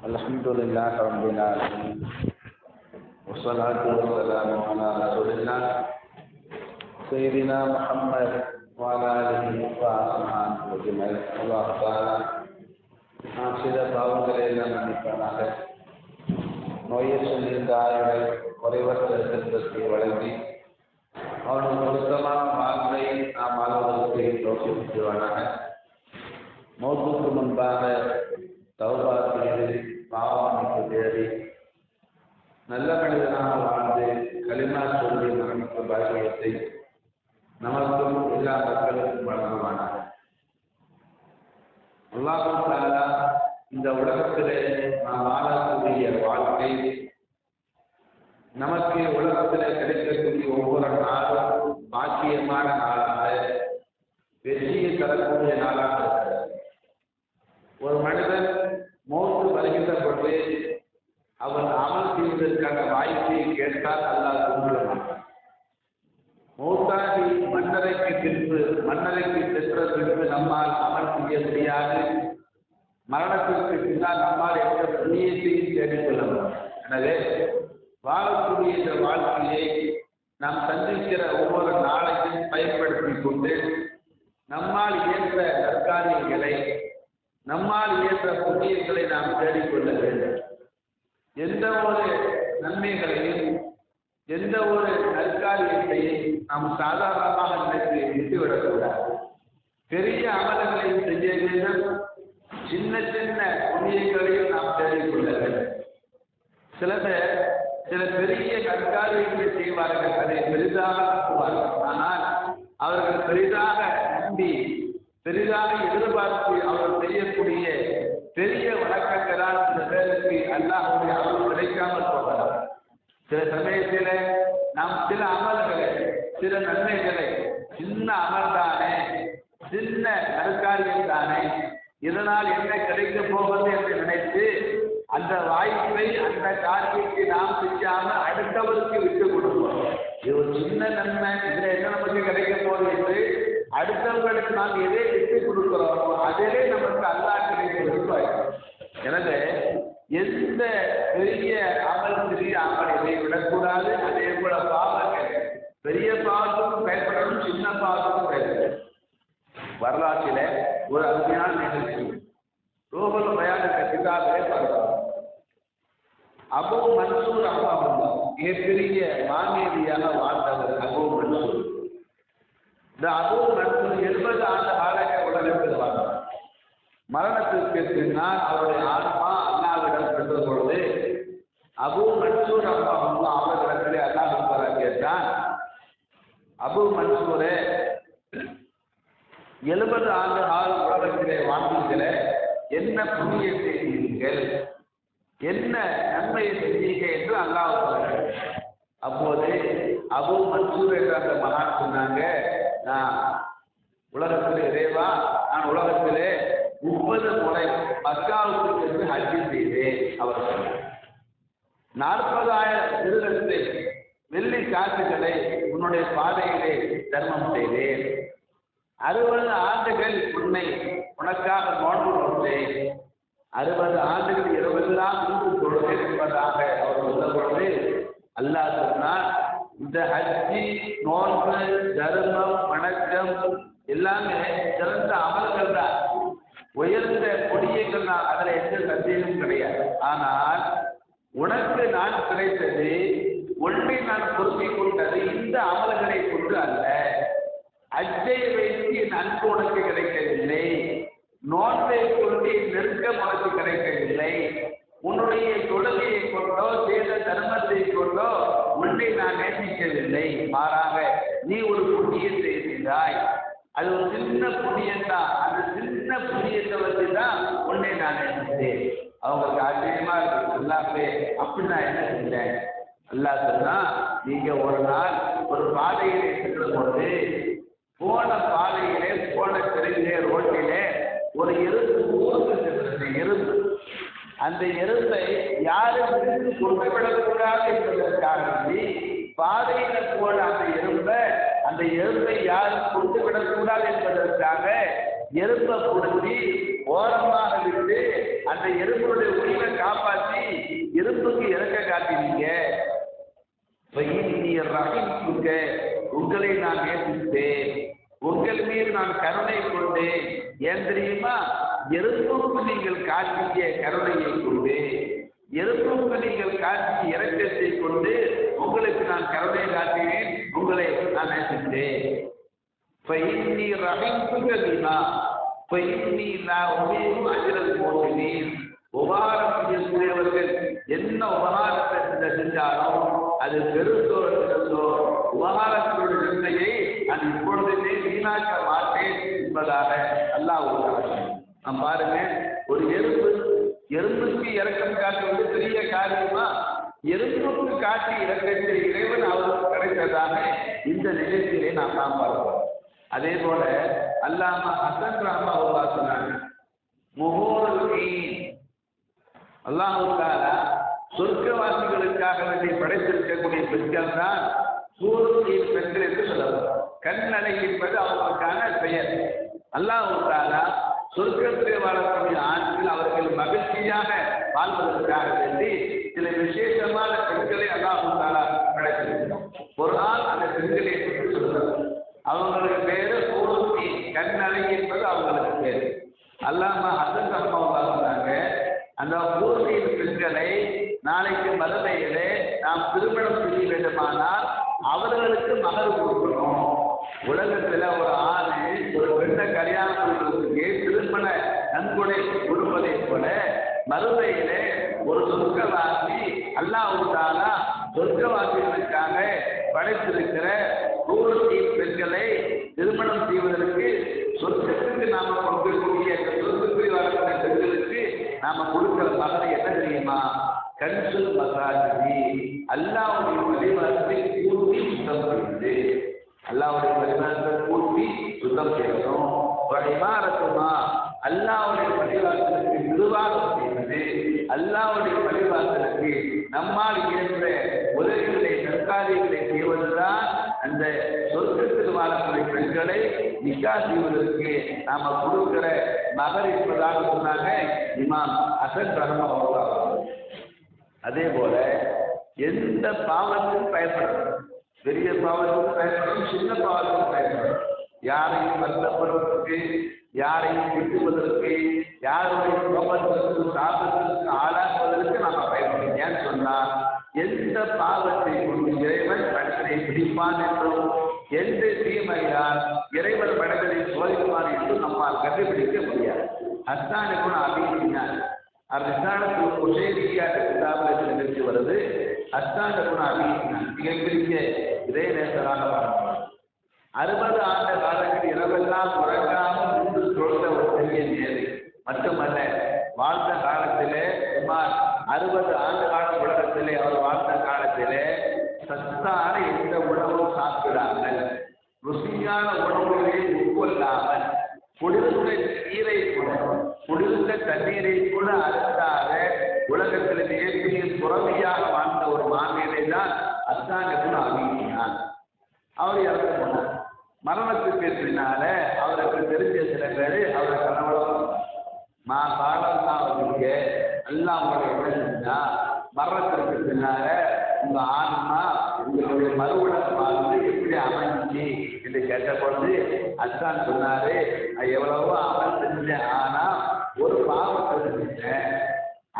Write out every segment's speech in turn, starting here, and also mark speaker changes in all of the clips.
Speaker 1: الحمد لله رب العالمين والصلاة والسلام على رسول الله سيدنا محمد وعلى آله وصحبه أجمعين. الله تعالى நாம் செய்த பாவங்களை எல்லாம் மன்னிப்பானாக. நோயை சொல்லியிருந்த ஆயுளை குறைவற்ற செல்வத்தை வழங்கி அவனுக்கு பொருத்தமான வாழ்வை நாம் வாழ்வதற்கு யோசித்துவானாக. மௌத்துக்கு முன்பாக தௌபா செய்து பாவமன்னிப்பு தேடி நல்ல மனிதனாக வாழ்ந்து களிமா சொல்லி மரணிக்கும் பாக்கியத்தை நமக்கும் எல்லா மக்களுக்கும் வழங்குவானாக. அல்லாஹ் தஆலா இந்த உலகத்திலே நாம் வாழக்கூடிய வாழ்க்கை நமக்கு உலகத்திலே கிடைக்கக்கூடிய ஒவ்வொரு நாளும் பாக்கியமான நாளாக வெற்றியை தரக்கூடிய நாளாக இருக்கிறது. ஒரு மனிதன் மௌத்து வருகின்ற பொழுது அவன் அமல் செய்வதற்கான வாய்ப்பை கேட்டால் அல்லாஹ் கொடுக்கிறான். மௌத்தாகி மன்னரைக்கு சென்ற பின்பு நம்மால் அமல் செய்ய முடியாது. மரணத்திற்கு பின்னால் நம்மால் எந்த புண்ணியத்தையும் தேடிக்கொள்ள முடியும். எனவே வாழக்கூடிய இந்த வாழ்க்கையை நாம் சந்திக்கிற ஒவ்வொரு நாளையும் பயன்படுத்திக் கொண்டு நம்மால் இயன்ற நற்காரியங்களை நம்மால் இயன்ற புண்ணியங்களை நாம் தேடிக்கொள்ள வேண்டும். எந்த ஒரு நன்மைகளையும் எந்த ஒரு நற்காரியத்தையும் நாம் சாதாரணமாக நினைத்து விட்டுவிடக்கூடாது. பெரிய அமல்களையும் செய்ய வேண்டும், சின்ன சின்ன புண்ணியங்களையும் நாம் தேடிக்கொள்ள வேண்டும். சில பெரிய நற்காரியங்களை செய்வார்கள், அதை பெரிதாக நம்புவார்கள். ஆனால் அவர்கள் பெரிதாக நம்பி பெரிதாக எதிர்பார்த்து அவர்கள் செய்யக்கூடிய பெரிய வணக்கங்களால் சில பேருக்கு அல்லாஹ்வுடைய அருள் கிடைக்காமல் போகலாம். சில சமயத்தில் நாம் சில அமல்களை சில நன்மைகளை சின்ன அமல் தானே, சின்ன நற்காரியம் தானே, இதனால் என்ன கிடைக்கப் போவது என்று நினைத்து அந்த வாய்ப்பை அந்த காரியத்தை நாம் செய்யாமல் அடுத்தவருக்கு விட்டு கொடுப்போம். இது ஒரு சின்ன நன்மை, இதில் என்ன நமக்கு கிடைக்க போகுது என்று அடுத்தவர்களுக்கு நாம் எதை விட்டு கொடுக்கிறோமோ அதிலே நமக்கு அல்லாஹ் கிடைக்கிறது. எனவே எந்த பெரிய அமல் சிறிய அமல் இதை விடக்கூடாது. அதே போல பாவங்கள் பெரிய பாவத்துக்கும் பயன்படணும், சின்ன பாவத்துக்கும் பயன்படும். வரலாற்றில ஒரு அருமையான நிகழ்ச்சி ரூஹுல் பயான் என்ற கிதாபிலே பார்க்கிறோம். அபூ மன்சூர் ரஹ்மத்துல்லாஹ் மிகப்பெரிய மாமேதியாக வாழ்ந்தவர் அபூ மன்சூர். இந்த அபூ மன்சூர் 70 ஆண்டு காலக உலகத்தில் வாழ்ந்தார். மரணத்திற்கு பின்னால் அவருடைய ஆத்மா அல்லாஹ்விடம் சென்ற பொழுது அபூ மன்சூர் ரஹ்மத்துல்லாஹ் அவர்களிடத்திலே அல்லாஹ் கேட்டான், அபூ மன்சூரே, 70 ஆண்டு காலம் உலகத்திலே வாழ்ந்தீர்களே, என்ன புண்ணியத்தை செய்தீர்கள், என்ன நன்மையை செஞ்சீங்க என்று அல்லாஹ் சொன்னார். அப்போது அபூ மன்சூர் என்ற அந்த மகான் சொன்னாங்க, நான் உலகத்திலே இறைவா, நான் உலகத்திலே 30 முறை மக்காவுக்கு சென்று ஹஜ் செய்தேன். அவர் சொன்னார், 40,000 திருடத்தை வெள்ளி காசுகளை உன்னுடைய பாதையிலே தர்மம் செய்தேன். 60 ஆண்டுகள் உனக்காக நோன்பு நோற்றேன். 60 ஆண்டுகள் 20 நாள் தொழுதேன் என்பதாக அவர் சொல்ல பொழுது அல்லாஹ் சொன்னார், இந்த ஹஜ்ஜி, நோன்பு, தர்மம், வணக்கம் எல்லாமே சிறந்த அமல்கள் தான், உயர்ந்த கொடியங்கள் தான், அதில் எந்த சந்தேகமும் கிடையாது. ஆனால் உனக்கு நான் கிடைத்தது, ஒன்றை நான் பொறுப்பிக் கொண்டது இந்த அமல்களை கொண்டு அல்ல. ஹஜ்ஜை வைத்து என் அன்பு உனக்கு கிடைக்கவில்லை, நோன்பை கொண்டு நெருக்கம் உனக்கு கிடைக்கவில்லை, உன்னுடைய தொழுகையை கொண்டோ செய்த தர்மத்தை கொண்டோ உன்னை நான் நேசிக்கவில்லை. மாறாக நீ ஒரு புண்ணியத்தை செய்தாய், அது ஒரு சின்ன புண்ணியம்தான், அந்த சின்ன புண்ணியத்தை வச்சு தான் உன்னை நான் நேசித்தேன். அவங்களுக்கு ஆச்சரியமா இருக்கு, அல்லாஹ்வே அப்படி நான் என்ன செஞ்சேன்? அல்லாஹ் சொன்னா, நீங்க ஒரு நாள் ஒரு பாதையிலே சென்ற பொழுது போன பாதையிலே போன தெருவிலே ரோட்டிலே ஒரு எறும்பு ஊருக்கு சென்றது. எறும்பு, அந்த எறும்பை யாரும் விட்டு கொண்டுவிடக்கூடாது என்பதற்காக பாதையில போன அந்த எறும்பை யாரும் கொண்டுவிடக்கூடாது என்பதற்காக எறும்பை கொடுத்து ஓரமாக விட்டு அந்த எறும்புடைய உயிரை காப்பாற்ற எறும்புக்கு இறக்க காட்டினீங்க. உங்களை நான் நேசித்தேன், உங்கள் மீது நான் கருணை கொண்டேன். ஏன் தெரியுமா? எறும்புக்கு நீங்கள் காட்டிய கருணையை கொண்டு, எறும்புக்கு நீங்கள் காட்டிய இரக்கத்தை கொண்டு உங்களுக்கு நான் கருணை காட்டினேன், உங்களை நான் நேசித்தேன். உபகாரம் செய்யக்கூடியவர்கள் என்ன உபகாரத்தை செஞ்சாலும் அது பெருசோ சிறந்தோ உபகாரத்தினுடைய நன்மையை நான் இப்பொழுதே வீணாக்க மாட்டேன் என்பதாக அல்லாஹ் நாம் பாருங்க. ஒரு எறும்புக்கு இறக்கம் காட்டுவது பெரிய காரியமா? எறும்புக்கு காட்டி இறக்கத்தை இறைவன் அவருக்கு கிடைத்ததாக இந்த நிகழ்ச்சியிலே நாம் பார்க்கிறோம். அதே போல அல்லாமா ஹசன் ரஹ்மா சொன்னாங்க, அல்லாஹ் தஆலா சொர்க்கவாசிகளுக்காக வேண்டி படைத்திருக்கக்கூடிய பெண்கள் தான் சூரியன் பெண்கள் என்று சொல்லலாம். கண்ணடை என்பது அவர்களுக்கான பெயர். அல்லாஹ் தஆலா சொர்க்கத்திலே வாழக்கூடிய ஆண்கள் அவர்கள் மகிழ்ச்சியாக வாழ்வதற்காக வேண்டி சில விசேஷமான பெண்களை அல்லாஹ் தஆலா படைத்திருக்கிறார். ஒரு நாள் அந்த பெண்களை பற்றி சொல்றார். அவங்களுக்கு பேரு சூரத்தி, கண்ணடை என்பது அவங்களுக்கு பேரு. அல்லாமா ஹசன் ரஹ்மா சொன்னாங்க, அந்த பூர்வீக பெண்களை நாளைக்கு மறுமையிலே நாம் திருமணம் செய்ய வேண்டுமானால் அவர்களுக்கு மகர் கொடுக்கணும். உலகத்துல ஒரு ஆணு ஒரு பெண்ணை கல்யாணம் பண்ணுறதுக்கு திருமண நன்கொடை கொடுப்பதை போல மறுமையிலே ஒரு சொர்க்கவாசி அல்லாஹ் தஆலா சொர்க்கவாசிகளுக்காக படைத்திருக்கிற பூர்வீக பெண்களை திருமணம் செய்வதற்கு சொர்க்கத்துக்கு நாம கொடுக்கக்கூடிய சொர்க்கத்தில் வரக்கூடிய பெண்களுக்கு நாம கொடுக்கிற மகனை என்ன தெரியுமா? கன்சுல் மசாஜி, அல்லாஹ்வுடைய வழிபாட்டை கூட்டி சுத்தம் செய்வது. அல்லாஹ்வுடைய வழிபாட்டை கூட்டி சுத்தம் செய்யணும். வழிபாரத்துமா அல்லாஹ்வுடைய வழிபாட்டலுக்கு நிர்வாகம் செய்வது, அல்லாஹ்வுடைய வழிபாட்டலுக்கு நம்மால் இயன்ற உதவிகளை நற்காரியங்களை செய்வதுதான் அந்த சொர்க்கத்தில் வாழக்கூடிய பெண்களை நிக்கா செய்வதற்கு நாம கொடுக்கிற மகர் என்பதாக சொன்னாங்க இமாம் ஹசன் ரஹ்மா அவர்கள். அதே போல எந்த பாவத்துக்கும் பயப்படணும், பெரிய பாவத்துக்கு பயப்படணும், சின்ன பாவத்துக்கு பயப்படணும். யாரையும் வருத்தப்படுவதற்கு, யாரையும் திட்டுவதற்கு, யாருடைய கோபத்திற்கு சாபத்திற்கு ஆளாக்குவதற்கு நாம பயப்படணும். ஏன்னு சொன்னா எந்த பாவத்தை கொண்டு இறைவன் மனிதனை பிடிப்பான் என்றும் எந்த தீமையால் இறைவன் மனிதனை சோதிப்பான் என்றும் நம்மால் கண்டுபிடிக்க முடியாது. அஸ்தானுக்கு அபிஞான் அஸ்தானத்து நிகழ்ச்சி வருது. அஸ்தானுக்கு அபிஞான் மிகப்பெரிய இதே நேசராக பார்க்கிறோம். 60 ஆண்டு காலத்தில் இரவெல்லாம் உறங்காமல் நின்று தொழுத ஒரு பெரிய நேரு மட்டுமல்ல, வாழ்ந்த காலத்திலே சுமார் 60 ஆண்டு காலம் உலகத்திலே அவர் வாழ்ந்த காலத்திலே சத்தான எந்த உணவும் சாப்பிடாமல், ருசியான உணவுகளை உட்கொள்ளாமல், குளிர்ந்த நீரை கூட, குளிர்ந்த தண்ணீரை கூட அருந்தாத உலகத்தில் மிகப்பெரிய துறவியாக வாழ்ந்த ஒரு மாமேதை தான் அஸ்தானுக்கு அபிஞான். அவர் இறந்து போனார். மரணத்துக்கு பின்னால அவருக்கு தெரிஞ்ச சில பேர் அவரை கணவரம் பாடம் தான் வந்தீங்க, எல்லாம் உங்களுடைய செஞ்சா மரணத்திற்கு பின்னால உங்க ஆன்மா உங்களுடைய மறுவுலகம் வாழ்ந்து எப்படி அமைஞ்சி என்று கேட்ட பொழுது அஸ்தான் சொன்னாரு, எவ்வளவோ அமல் செஞ்சேன், ஆனா ஒரு பாவத்தை செஞ்சேன்.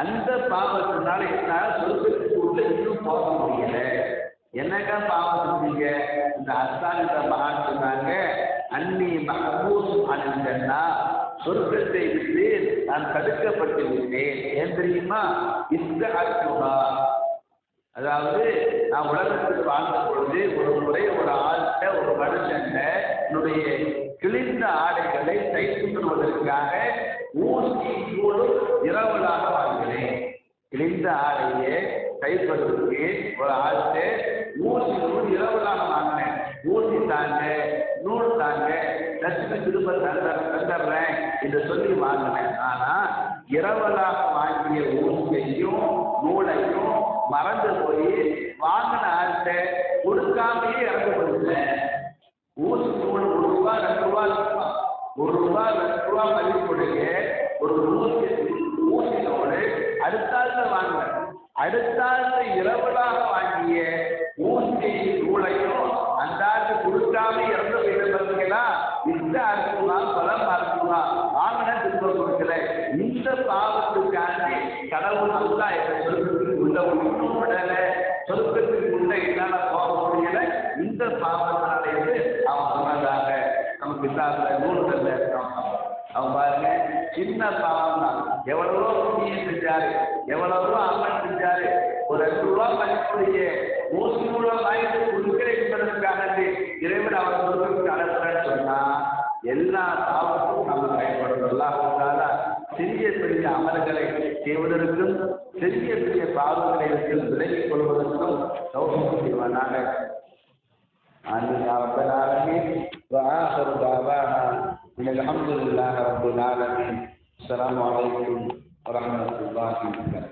Speaker 1: அந்த பாவத்தினால என்னால சொர்க்கத்துக்கு உள்ள இன்னும் போக முடியல. என்னக்கா பாவம் செஞ்சீங்க? இந்த அஸ்தான் என்ற மகான் சொன்னாங்க, அன்னி மஹபூஸ் அனின்னா, சொர்க்கத்தை விட்டு நான் தடுக்கப்பட்டு விட்டேன். ஏன் தெரியுமா? இந்த அற்புதா, அதாவது நான் உலகத்தில் வாழ்ந்த பொழுது ஒரு முறை ஒரு ஆள்கிட்ட ஒரு மனுஷன் என்னுடைய கிழிந்த ஆடைகளை தைத்து கொள்வதற்காக ஊசி கூடும் இரவலாக வாங்கினேன். கிழிந்த ஆடையை தைப்பதற்கு ஒரு ஆள்கிட்ட ஊசி நூல் இரவலாக வாங்கினேன். ஊசி தாங்க, நூல் தாங்க, லட்சுமி திரும்ப தந்துடுறேன் என்று சொல்லி வாங்கினேன். ஆனா இரவலாக வாங்கிய ஊசியையும் நூலையும் மறந்து போய் வாங்கின ஆள்கிட்ட கொடுக்காமையே இறந்து போயிருந்தேன். ஊசி நூல் ₹1 ₹2 இருக்கும். ₹1 ₹2 மதிப்புடைய ஒரு ஊசி நூல் அடுத்த ஆள்ல வாங்கினேன். அடுத்தாண்டு இரவலாக வாங்கிய ஊசி நூலையும் அந்த ஆண்டு கொடுக்காம இறந்து போயிருந்தீங்களா, இந்த அறுக்கலாம் பலம் அறுக்கலாம் வாங்கின திரும்ப கொடுக்கல. இந்த பாவத்துக்காண்டி கடவுள் நல்லா சொர்க்கத்துக்கு உள்ள ஒன்றும் விடல, சொர்க்கத்துக்கு உள்ள என்னால போக முடியல. இந்த பாவத்தினாலேருந்து அவன் சொன்னதாக நமக்கு இல்லாத நூல்கள் அவன் பாருங்க, சின்ன பாவம் தான். எவ்வளவோ புண்ணியம் செஞ்சாரு, எவ்வளவோ அம்மன் செஞ்சாரு. ஒரு 2 ரூபா மதிப்புடைய ஊசி மூலம் வாய்ப்பு கொடுக்கிற என்பதற்காக இறைவன் அவர் சொர்க்கத்துக்கு அனுப்புறேன்னு சொன்னா எல்லா பாவத்துக்கும் நம்ம பயன்படுத்தலாம். சிறிய பெரிய அமல்களை செய்வதற்கும் பெரிய பெரிய பாவங்களை விலகிக் கொள்வதற்கும் தௌஃபீக் செய்வானாக. آمين يا رب العالمين. وآخر دعوانا أن الحمد لله رب العالمين. السلام عليكم ورحمة الله وبركاته.